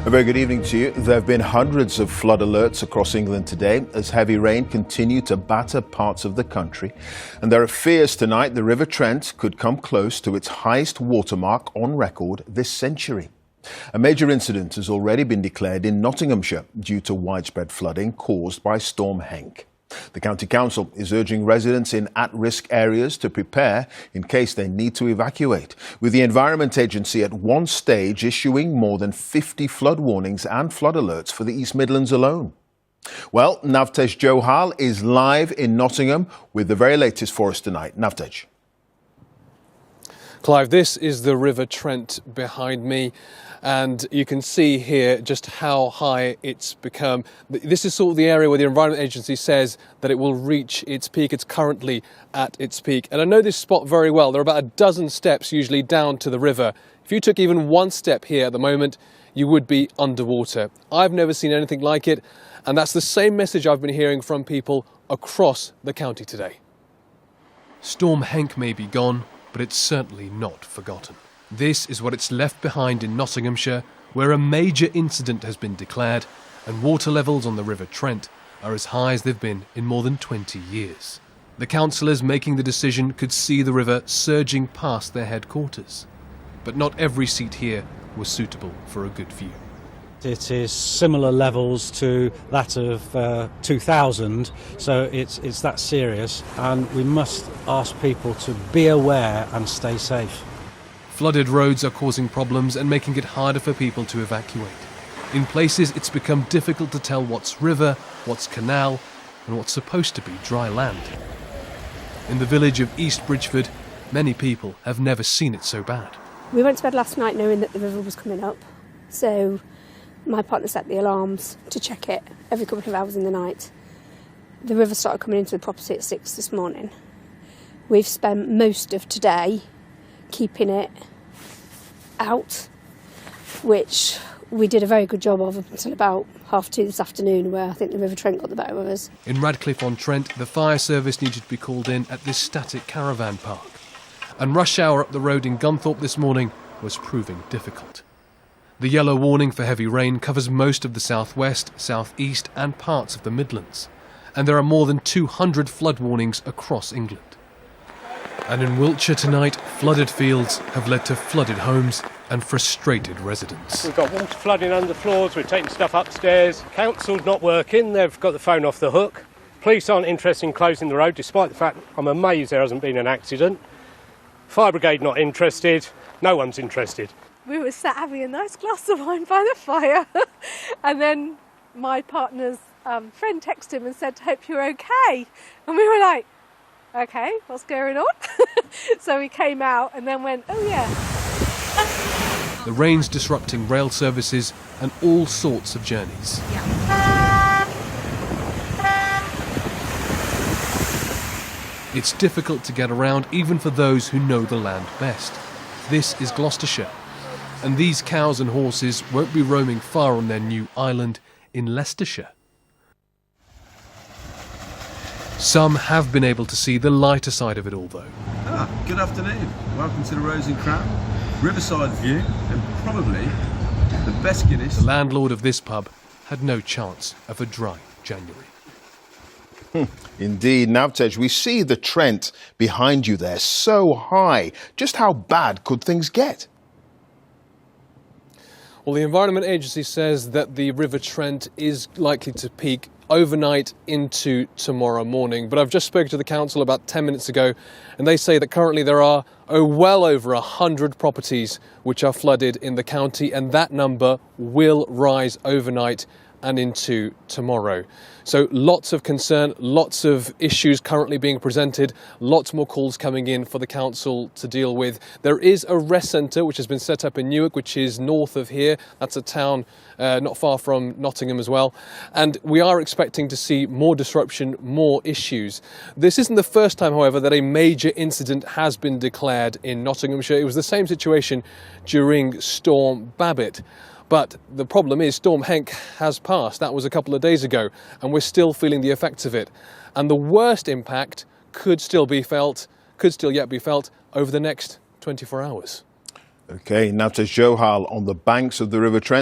A very good evening to you. There have been hundreds of flood alerts across England today as heavy rain continued to batter parts of the country. And there are fears tonight the River Trent could come close to its highest watermark on record this century. A major incident has already been declared in Nottinghamshire due to widespread flooding caused by Storm Henk. The County Council is urging residents in at-risk areas to prepare in case they need to evacuate, with the Environment Agency at one stage issuing more than 50 flood warnings and flood alerts for the East Midlands alone. Well, Navtej Johal is live in Nottingham with the very latest for us tonight. Navtej. Clive, this is the River Trent behind me, and you can see here just how high it's become. This is sort of the area where the Environment Agency says that it will reach its peak. It's currently at its peak. And I know this spot very well. There are about a dozen steps usually down to the river. If you took even one step here at the moment, you would be underwater. I've never seen anything like it, and that's the same message I've been hearing from people across the county today. Storm Henk may be gone, but it's certainly not forgotten. This is what it's left behind in Nottinghamshire, where a major incident has been declared and water levels on the River Trent are as high as they've been in more than 20 years. The councillors making the decision could see the river surging past their headquarters. But not every seat here was suitable for a good view. It is similar levels to that of 2000, so it's that serious, and we must ask people to be aware and stay safe. Flooded roads are causing problems and making it harder for people to evacuate. In places it's become difficult to tell what's river, what's canal and what's supposed to be dry land. In the village of East Bridgeford, many people have never seen it so bad. We went to bed last night knowing that the river was coming up, so my partner set the alarms to check it every couple of hours in the night. The river started coming into the property at 6 this morning. We've spent most of today keeping it out, which we did a very good job of up until about 2:30 this afternoon, where I think the River Trent got the better of us. In Radcliffe-on-Trent, the fire service needed to be called in at this static caravan park. And rush hour up the road in Gunthorpe this morning was proving difficult. The yellow warning for heavy rain covers most of the southwest, southeast and parts of the Midlands. And there are more than 200 flood warnings across England. And in Wiltshire tonight, flooded fields have led to flooded homes and frustrated residents. We've got water flooding under floors, we're taking stuff upstairs. Council's not working, they've got the phone off the hook. Police aren't interested in closing the road, despite the fact I'm amazed there hasn't been an accident. Fire brigade not interested, no one's interested. We were sat having a nice glass of wine by the fire, and then my partner's friend texted him and said, "Hope you're okay." And we were like, okay, what's going on? So we came out and then went, oh yeah. The rain's disrupting rail services and all sorts of journeys. It's difficult to get around even for those who know the land best. This is Gloucestershire, and these cows and horses won't be roaming far on their new island in Leicestershire. Some have been able to see the lighter side of it all, though. Good afternoon. Welcome to the Rose and Crown Riverside View, and probably the best Guinness. The landlord of this pub had no chance of a dry January. Indeed, Navtej, we see the Trent behind you there, so high. Just how bad could things get? Well, the Environment Agency says that the River Trent is likely to peak overnight into tomorrow morning. But I've just spoken to the council about 10 minutes ago, and they say that currently there are well over 100 properties which are flooded in the county, and that number will rise overnight and into tomorrow. So lots of concern, lots of issues currently being presented, lots more calls coming in for the council to deal with. There is a rest centre which has been set up in Newark, which is north of here. That's a town not far from Nottingham as well. And we are expecting to see more disruption, more issues. This isn't the first time, however, that a major incident has been declared in Nottinghamshire. It was the same situation during Storm Babet. But the problem is Storm Henk has passed. That was a couple of days ago, and we're still feeling the effects of it. And the worst impact could still yet be felt over the next 24 hours. Okay, now to Johal on the banks of the River Trent.